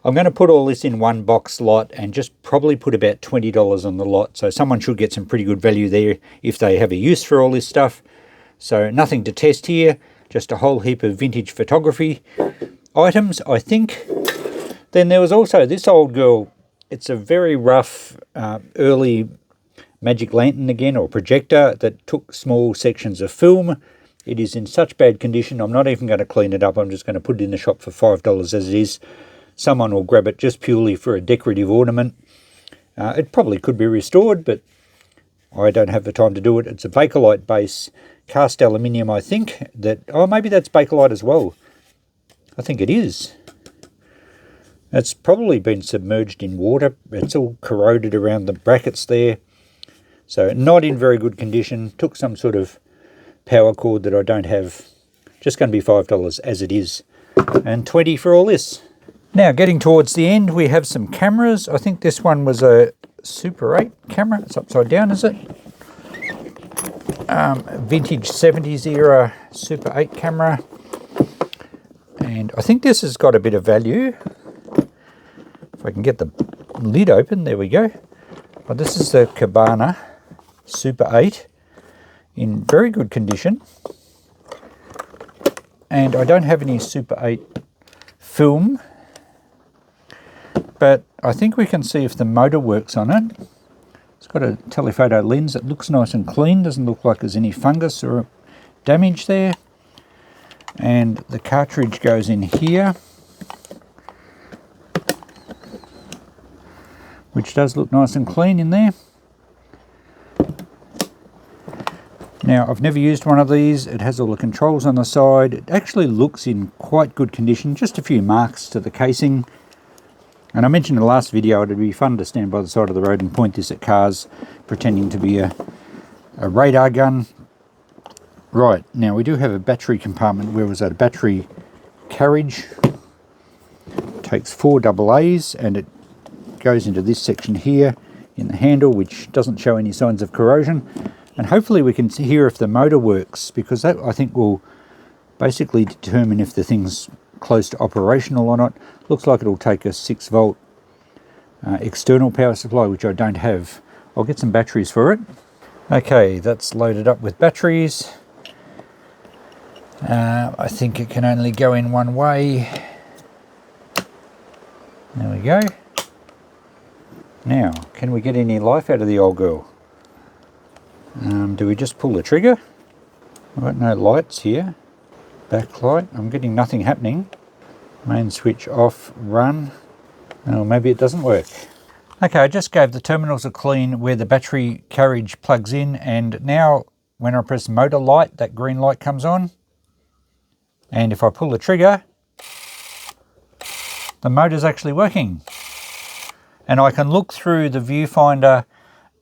I'm going to put all this in one box lot and just probably put about $20 on the lot. So someone should get some pretty good value there if they have a use for all this stuff. So nothing to test here, just a whole heap of vintage photography items, I think. Then there was also this old girl. It's a very rough early magic lantern again, or projector, that took small sections of film. It is in such bad condition, I'm not even going to clean it up. I'm just going to put it in the shop for $5 as it is. Someone will grab it just purely for a decorative ornament. It probably could be restored, but I don't have the time to do it. It's a Bakelite base, cast aluminium, I think. Oh, maybe that's Bakelite as well. I think it is. It's probably been submerged in water. It's all corroded around the brackets there. So not in very good condition. Took some sort of power cord that I don't have. Just going to be $5 as it is. And $20 for all this. Now, getting towards the end, we have some cameras. I think this one was a Super 8 camera. It's upside down, is it? Vintage 70s era Super 8 camera. And I think this has got a bit of value. If I can get the lid open, there we go. Well, this is the Cabana Super 8 in very good condition. And I don't have any Super 8 film, but I think we can see if the motor works on it. It's got a telephoto lens. It looks nice and clean. Doesn't look like there's any fungus or damage there. And the cartridge goes in here, which does look nice and clean in there. Now, I've never used one of these. It has all the controls on the side. It actually looks in quite good condition. Just a few marks to the casing. And I mentioned in the last video, it'd be fun to stand by the side of the road and point this at cars, pretending to be a radar gun. Right, now we do have a battery compartment. Where was that? A battery carriage. It takes 4 AA's and it goes into this section here in the handle, which doesn't show any signs of corrosion. And hopefully we can hear if the motor works, because that, I think, will basically determine if the thing's close to operational or not. Looks like it'll take a 6-volt external power supply, which I don't have. I'll get some batteries for it. Okay, that's loaded up with batteries. I think it can only go in one way. There we go. Now, can we get any life out of the old girl? Do we just pull the trigger? I've got no lights here. Backlight, I'm getting nothing happening. Main switch off, run. Oh, maybe it doesn't work. Okay, I just gave the terminals a clean where the battery carriage plugs in, and now when I press motor light, that green light comes on. And if I pull the trigger, the motor's actually working. And I can look through the viewfinder,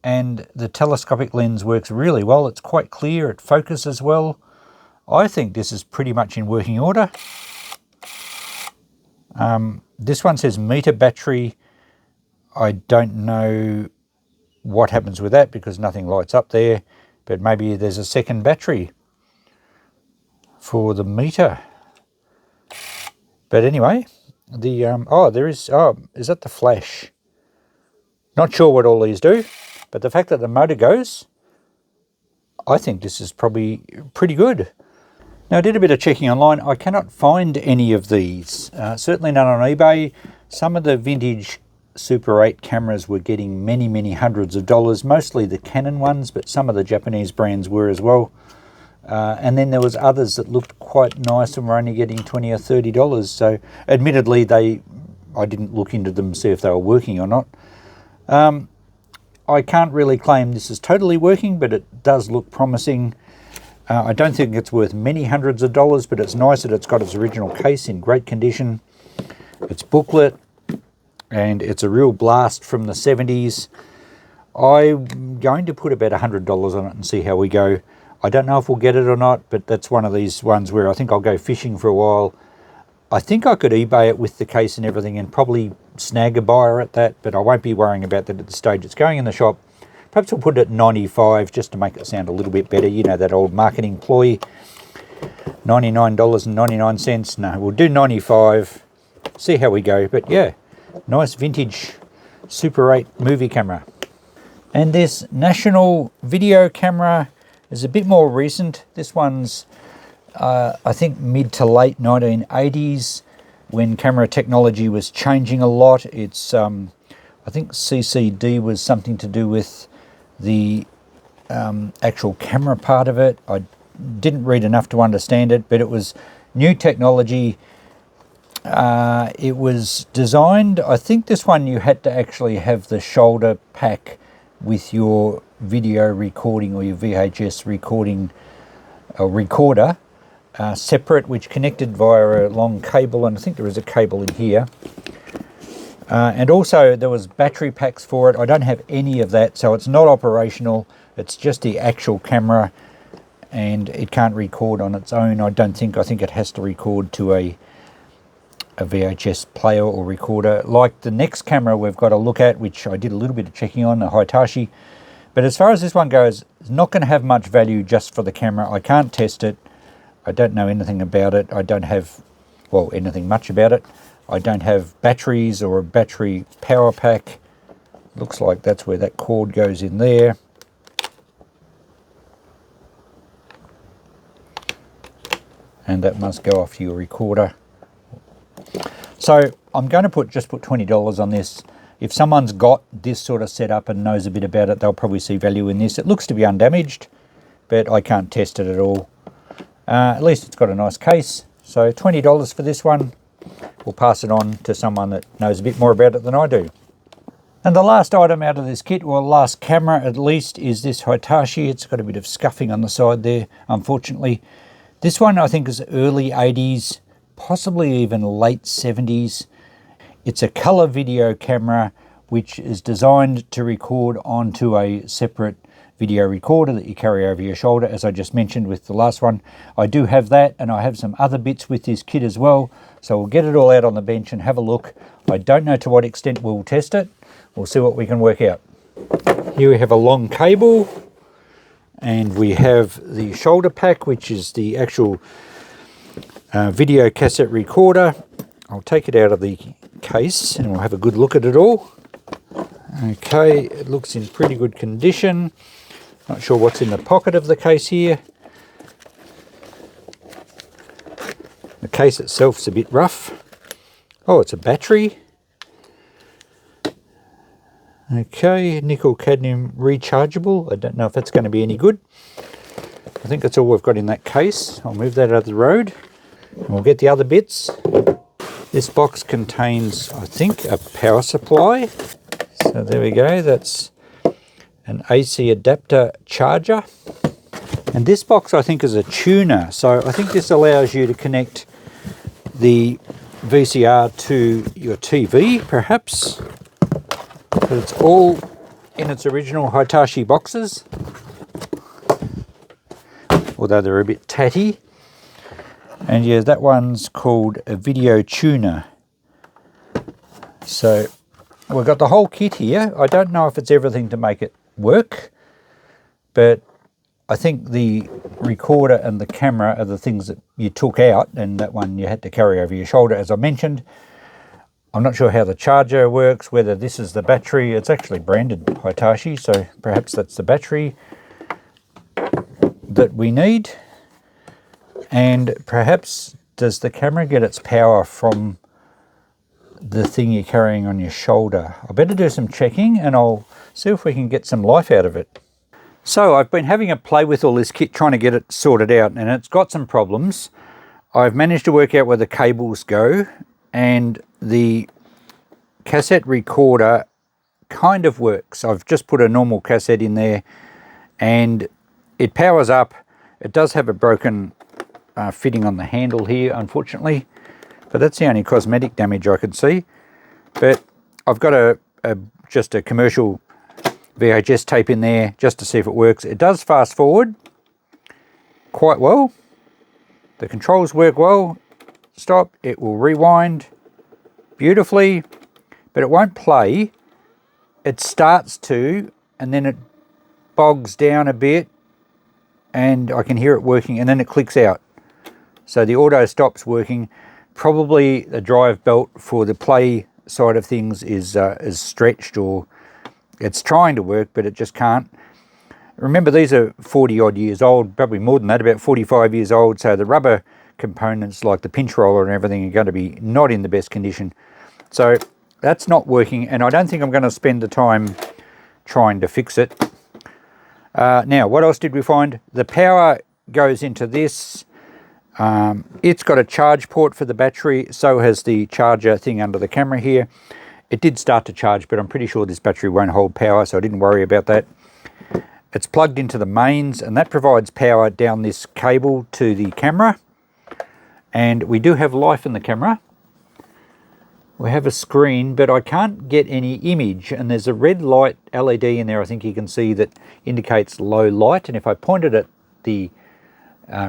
and the telescopic lens works really well. It's quite clear, it focuses well. I think this is pretty much in working order. This one says meter battery. I don't know what happens with that because nothing lights up there, but maybe there's a second battery for the meter. But anyway, the is that the flash? Not sure what all these do, but the fact that the motor goes, I think this is probably pretty good. Now, I did a bit of checking online. I cannot find any of these, certainly none on eBay. Some of the vintage Super 8 cameras were getting many, many hundreds of dollars, mostly the Canon ones, but some of the Japanese brands were as well. And then there was others that looked quite nice and were only getting $20 or $30. So admittedly, I didn't look into them to see if they were working or not. I can't really claim this is totally working, but it does look promising. I don't think it's worth many hundreds of dollars, but it's nice that it's got its original case in great condition. Its booklet, and it's a real blast from the 70s. I'm going to put about $100 on it and see how we go. I don't know if we'll get it or not, but that's one of these ones where I think I'll go fishing for a while. I think I could eBay it with the case and everything and probably snag a buyer at that, but I won't be worrying about that at the stage it's going in the shop. Perhaps we'll put it at 95 just to make it sound a little bit better. You know, that old marketing ploy, $99.99. No, we'll do 95, see how we go. But yeah, nice vintage Super 8 movie camera. And this National video camera is a bit more recent. This one's I think mid to late 1980s, when camera technology was changing a lot. It's I think CCD was something to do with the actual camera part of it. I didn't read enough to understand it, but it was new technology. It was designed, I think this one you had to actually have the shoulder pack with your video recording or your VHS recording or recorder separate, which connected via a long cable, and I think there is a cable in here. And also there was battery packs for it. I don't have any of that, so it's not operational. It's just the actual camera, and it can't record on its own. I think it has to record to a VHS player or recorder, like the next camera we've got to look at, which I did a little bit of checking on, the Hitachi. But as far as this one goes, it's not going to have much value just for the camera. I can't test it. I don't know anything about it. I don't have, well, anything much about it. I don't have batteries or a battery power pack. Looks like that's where that cord goes in there. And that must go off your recorder. So I'm going to just put $20 on this. If someone's got this sort of setup and knows a bit about it, they'll probably see value in this. It looks to be undamaged, but I can't test it at all. At least it's got a nice case. So $20 for this one. We'll pass it on to someone that knows a bit more about it than I do. And the last item out of this kit, or last camera at least, is this Hitachi. It's got a bit of scuffing on the side there, unfortunately. This one I think is early 80s, possibly even late 70s. It's a color video camera which is designed to record onto a separate video recorder that you carry over your shoulder, as I just mentioned with the last one. I do have that, and I have some other bits with this kit as well, so we'll get it all out on the bench and have a look. I don't know to what extent we'll test it. We'll see what we can work out. Here we have a long cable, and we have the shoulder pack, which is the actual video cassette recorder. I'll take it out of the case and we'll have a good look at it all. Okay, it looks in pretty good condition. Not sure what's in the pocket of the case here. The case itself's a bit rough. Oh, it's a battery. Okay, nickel cadmium rechargeable. I don't know if that's going to be any good. I think that's all we've got in that case. I'll move that out of the road and we'll get the other bits. This box contains, I think, a power supply. So there we go, that's an AC adapter charger. And this box I think is a tuner, so I think this allows you to connect the VCR to your TV perhaps. But it's all in its original Hitachi boxes, although they're a bit tatty. And yeah, that one's called a video tuner. So we've got the whole kit here. I don't know if it's everything to make it work, but I think the recorder and the camera are the things that you took out, and that one you had to carry over your shoulder, as I mentioned. I'm not sure how the charger works, whether this is the battery. It's actually branded Hitachi, so perhaps that's the battery that we need. And perhaps, does the camera get its power from the thing you're carrying on your shoulder? I better do some checking and I'll see if we can get some life out of it. So I've been having a play with all this kit, trying to get it sorted out, and it's got some problems. I've managed to work out where the cables go, and the cassette recorder kind of works. I've just put a normal cassette in there and it powers up. It does have a broken fitting on the handle here, unfortunately, but that's the only cosmetic damage I could see. But I've got just a commercial VHS tape in there just to see if it works. It does fast forward quite well. The controls work well. Stop, it will rewind beautifully, but it won't play. It starts to, and then it bogs down a bit, and I can hear it working, and then it clicks out. So the auto stops working. Probably the drive belt for the play side of things is stretched, or it's trying to work, but it just can't. Remember, these are 40 odd years old, probably more than that, about 45 years old. So the rubber components like the pinch roller and everything are going to be not in the best condition. So that's not working, and I don't think I'm going to spend the time trying to fix it. Now, what else did we find? The power goes into this. It's got a charge port for the battery, so has the charger thing under the camera here. It did start to charge, but I'm pretty sure this battery won't hold power, so I didn't worry about that. It's plugged into the mains, and that provides power down this cable to the camera. And we do have life in the camera. We have a screen, but I can't get any image, and there's a red light LED in there, I think you can see, that indicates low light, and if I point it at the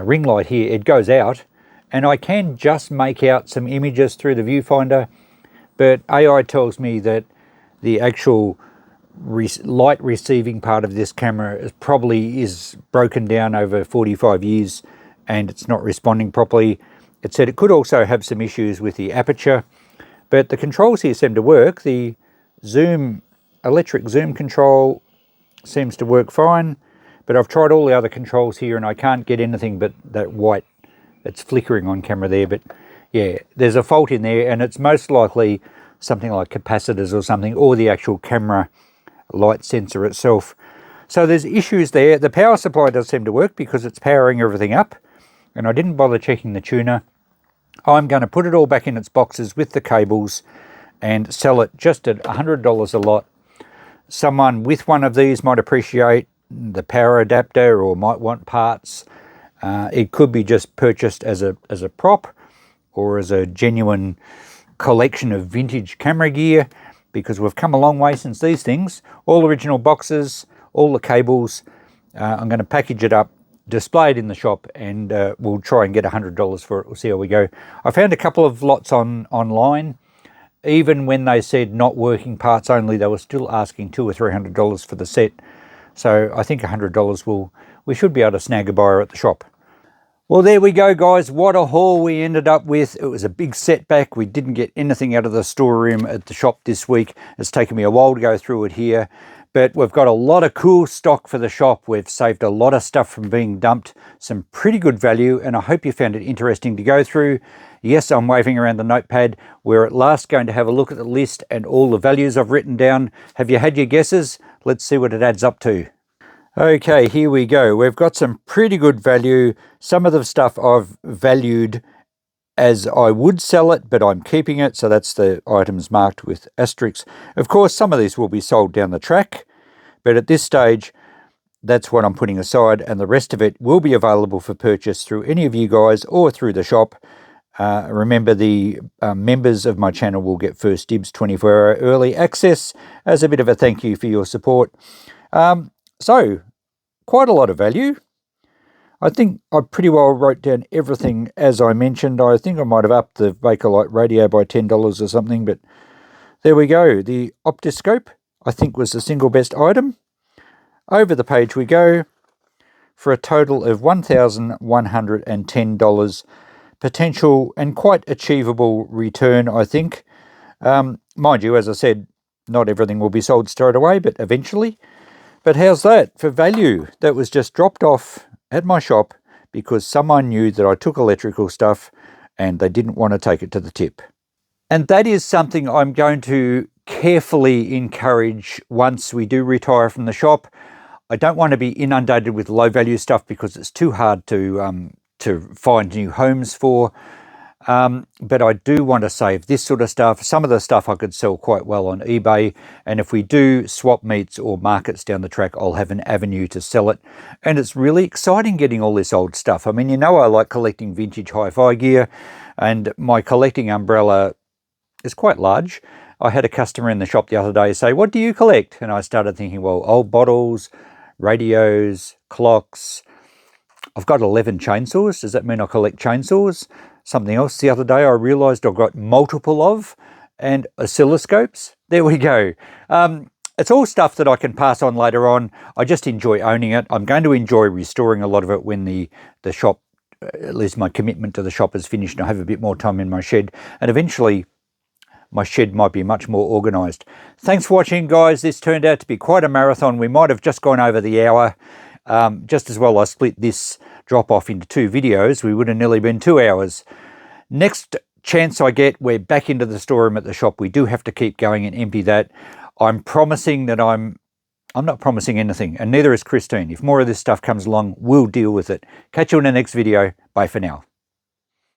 ring light here, it goes out, and I can just make out some images through the viewfinder, but AI tells me that the actual light receiving part of this camera is probably broken down over 45 years and it's not responding properly. It said it could also have some issues with the aperture, but the controls here seem to work. The electric zoom control seems to work fine, but I've tried all the other controls here and I can't get anything but that white. It's flickering on camera there, but yeah, there's a fault in there, and it's most likely something like capacitors or something, or the actual camera light sensor itself. So there's issues there. The power supply does seem to work because it's powering everything up, and I didn't bother checking the tuner. I'm going to put it all back in its boxes with the cables and sell it just at $100 a lot. Someone with one of these might appreciate the power adapter or might want parts. It could be just purchased as a prop or as a genuine collection of vintage camera gear, because we've come a long way since these things. All original boxes, all the cables. I'm going to package it up, display it in the shop, and we'll try and get $100 for it. We'll see how we go. I found a couple of lots online. Even when they said not working, parts only, they were still asking $200 or $300 for the set. So I think $100 we should be able to snag a buyer at the shop. Well, there we go, guys. What a haul we ended up with. It was a big setback. We didn't get anything out of the storeroom at the shop this week. It's taken me a while to go through it here, but we've got a lot of cool stock for the shop. We've saved a lot of stuff from being dumped, some pretty good value, and I hope you found it interesting to go through. Yes, I'm waving around the notepad. We're at last going to have a look at the list and all the values I've written down. Have you had your guesses? Let's see what it adds up to. Okay, here we go. We've got some pretty good value. Some of the stuff I've valued as I would sell it, but I'm keeping it. So that's the items marked with asterisks. Of course, some of these will be sold down the track, but at this stage, that's what I'm putting aside, and the rest of it will be available for purchase through any of you guys or through the shop. Remember, the members of my channel will get first dibs, 24-hour early access as a bit of a thank you for your support. So, quite a lot of value. I think I pretty well wrote down everything as I mentioned. I think I might have upped the Bakelite radio by $10 or something, but there we go. The optoscope, I think, was the single best item. Over the page we go for a total of $1,110. Potential and quite achievable return, I think. Mind you, as I said, not everything will be sold straight away, but eventually. But how's that for value? That was just dropped off at my shop because someone knew that I took electrical stuff and they didn't want to take it to the tip. And that is something I'm going to carefully encourage once we do retire from the shop. I don't want to be inundated with low value stuff because it's too hard to find new homes for. But I do want to save this sort of stuff. Some of the stuff I could sell quite well on eBay, and if we do swap meets or markets down the track, I'll have an avenue to sell it. And it's really exciting getting all this old stuff. I mean, you know, I like collecting vintage hi-fi gear, and my collecting umbrella is quite large. I had a customer in the shop the other day say, "What do you collect?" And I started thinking, well, old bottles, radios, clocks. I've got 11 chainsaws. Does that mean I collect chainsaws? Something else the other day I realised I've got multiple of, and oscilloscopes. There we go. It's all stuff that I can pass on later on. I just enjoy owning it. I'm going to enjoy restoring a lot of it when the shop, at least my commitment to the shop, is finished and I have a bit more time in my shed. And eventually my shed might be much more organised. Thanks for watching, guys. This turned out to be quite a marathon. We might have just gone over the hour. Just as well I split this drop off into 2 videos. We would have nearly been 2 hours. Next chance I get, we're back into the storeroom at the shop. We do have to keep going and empty that. I'm promising that I'm not promising anything, and neither is Christine. If more of this stuff comes along, we'll deal with it. Catch you in the next video. Bye for now.